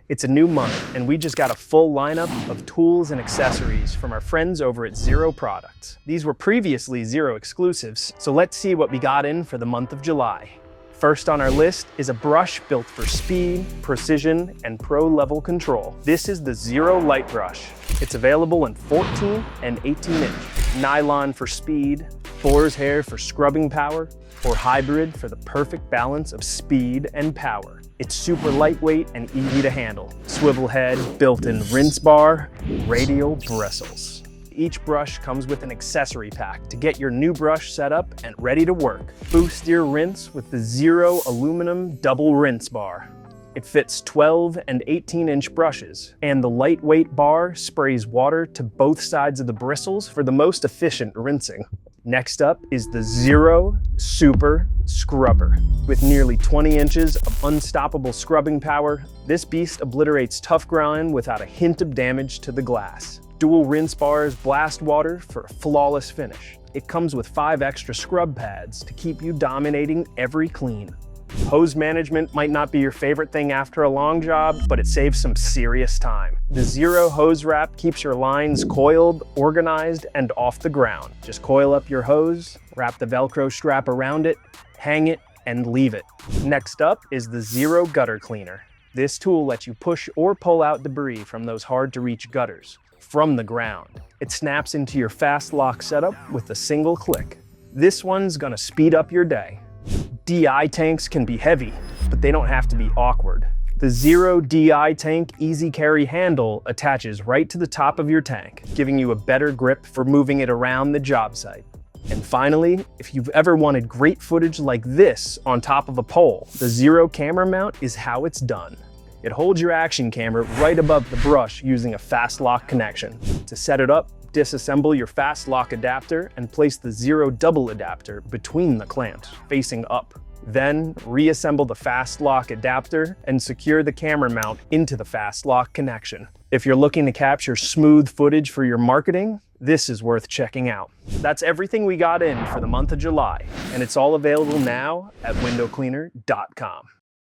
It's a new month, and we just got a full lineup of tools and accessories from our friends over at XERO Products. These were previously XERO exclusives, so let's see what we got in for the month of July. First on our list is a brush built for speed, precision, and pro-level control. This is the XERO Lite brush. It's available in 14 and 18-inch. Nylon for speed, boar's hair for scrubbing power, or hybrid for the perfect balance of speed and power. It's super lightweight and easy to handle. Swivel head, built-in rinse bar, radial bristles. Each brush comes with an accessory pack to get your new brush set up and ready to work. Boost your rinse with the XERO aluminum double rinse bar. It fits 12 and 18-inch brushes, and the lightweight bar sprays water to both sides of the bristles for the most efficient rinsing. Next up is the XERO Super Scrubber. With nearly 20 inches of unstoppable scrubbing power, this beast obliterates tough ground without a hint of damage to the glass. Dual rinse bars blast water for a flawless finish. It comes with 5 extra scrub pads to keep you dominating every clean. Hose management might not be your favorite thing after a long job, but it saves some serious time. The XERO hose wrap keeps your lines coiled, organized, and off the ground. Just coil up your hose, wrap the Velcro strap around it, hang it, and leave it. Next up is the XERO Gutter Cleaner. This tool lets you push or pull out debris from those hard-to-reach gutters from the ground. It snaps into your fast lock setup with a single click. This one's gonna speed up your day. DI tanks can be heavy, but they don't have to be awkward. The XERO DI tank easy carry handle attaches right to the top of your tank, giving you a better grip for moving it around the job site. And finally, if you've ever wanted great footage like this on top of a pole, the XERO camera mount is how it's done. It holds your action camera right above the brush using a fast lock connection. To set it up, disassemble your fast lock adapter and place the XERO double adapter between the clamps, facing up. Then reassemble the fast lock adapter and secure the camera mount into the fast lock connection. If you're looking to capture smooth footage for your marketing, this is worth checking out. That's everything we got in for the month of July, and it's all available now at windowcleaner.com.